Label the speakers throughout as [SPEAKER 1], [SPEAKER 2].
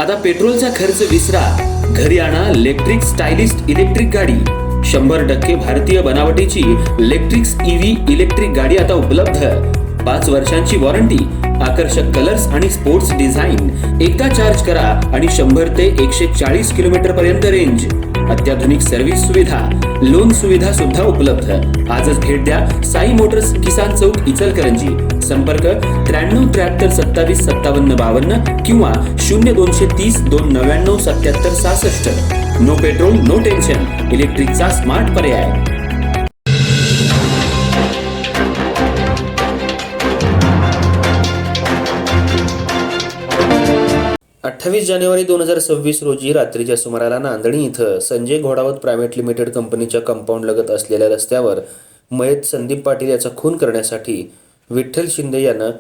[SPEAKER 1] आता पेट्रोलचा खर्च विसरा, घरी आणा इलेक्ट्रिक स्टायलिस्ट इलेक्ट्रिक गाडी। 100% भारतीय बनावटीची इलेक्ट्रिक्स ईव्ही इलेक्ट्रिक गाडी आता उपलब्ध। 5 वर्षांची वॉरंटी, आकर्षक कलर्स आणि स्पोर्ट्स डिझाइन। एकदा चार्ज करा आणि 100 ते 140 किलोमीटर पर्यंत रेंज। अत्याधुनिक सर्व्हिस सुविधा, लोन सुविधा सुद्धा उपलब्ध। आजच भेट द्या साई मोटर्स, किसान चौक, इचलकरंजी। संपर्क 93 73 27 57 52 किंवा 0230 299 77 66। नो पेट्रोल नो टेन्शन, इलेक्ट्रिकचा स्मार्ट पर्याय। 28 जानेवारी 2026 रोजी रात्रीच्या सुमाराला नांदणी इथं संजय घोडावत प्रायव्हेट लिमिटेड कंपनीच्या कंपाऊंड लगत असलेल्या रस्त्यावर मयत संदीप पाटील याचा खून करण्यासाठी विठ्ठल शिंदे यानं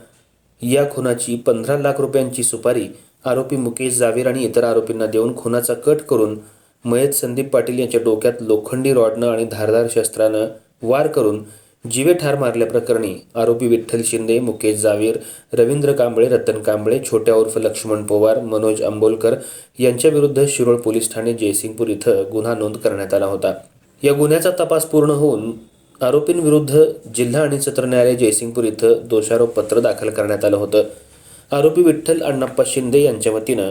[SPEAKER 1] या खुनाची 15 लाख रुपयांची सुपारी आरोपी मुकेश जावीर आणि इतर आरोपींना देऊन खुनाचा कट करून मयत संदीप पाटील यांच्या डोक्यात लोखंडी रॉडनं आणि धारदार शस्त्रानं वार करून जीवे ठार मारल्याप्रकरणी आरोपी विठ्ठल शिंदे, मुकेश जावीर, रवींद्र कांबळे, रतन कांबळे, छोट्या उर्फ लक्ष्मण पवार, मनोज अंबोलकर यांच्या विरुद्ध शिरोळ पोलीस ठाणे जयसिंगपूर इथं गुन्हा नोंद करण्यात आला होता। या गुन्ह्याचा तपास पूर्ण होऊन आरोपींविरुद्ध जिल्हा आणि सत्र न्यायालय जयसिंगपूर इथं दोषारोप पत्र दाखल करण्यात आलं होतं। आरोपी विठ्ठल अण्णाप्पा शिंदे यांच्या वतीनं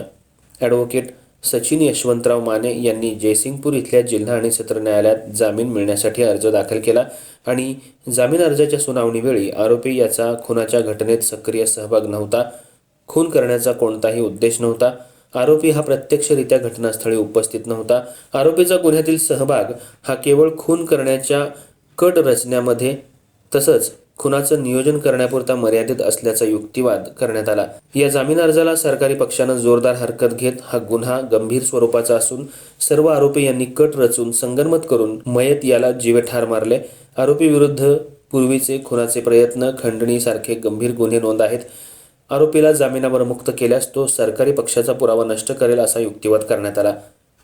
[SPEAKER 1] ॲडव्होकेट सचिन यशवंतराव माने यांनी जयसिंगपूर इथल्या जिल्हा आणि सत्र न्यायालयात जामीन मिळण्यासाठी अर्ज दाखल केला आणि जामीन अर्जाच्या सुनावणीवेळी आरोपी याचा खुनाच्या घटनेत सक्रिय सहभाग नव्हता, खून करण्याचा कोणताही उद्देश नव्हता, आरोपी हा प्रत्यक्षरित्या घटनास्थळी उपस्थित नव्हता, आरोपीचा गुन्ह्यातील सहभाग हा केवळ खून करण्याच्या कट रचण्यामध्ये तसंच खुनाचं नियोजन करण्यापुरता मर्यादित असल्याचा युक्तिवाद करण्यात आला। या जामीन अर्जाला सरकारी पक्षानं जोरदार हरकत घेत हा गुन्हा गंभीर स्वरूपाचा असून सर्व आरोपी यांनी कट रचून संगनमत करून मयत याला जीवे ठार मारले। आरोपी विरुद्ध पूर्वीचे खुनाचे प्रयत्न, खंडणी सारखे गंभीर गुन्हे नोंद आहेत। आरोपीला जामिनावर मुक्त केल्यास तो सरकारी पक्षाचा पुरावा नष्ट करेल असा युक्तिवाद करण्यात आला,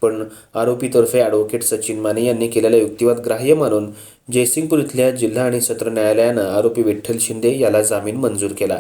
[SPEAKER 1] पण आरोपीतर्फे ॲडव्होकेट सचिन माने यांनी केलेला युक्तिवाद ग्राह्य मानून जयसिंगपूर इथल्या जिल्हा आणि सत्र न्यायालयानं आरोपी विठ्ठल शिंदे याला जामीन मंजूर केला।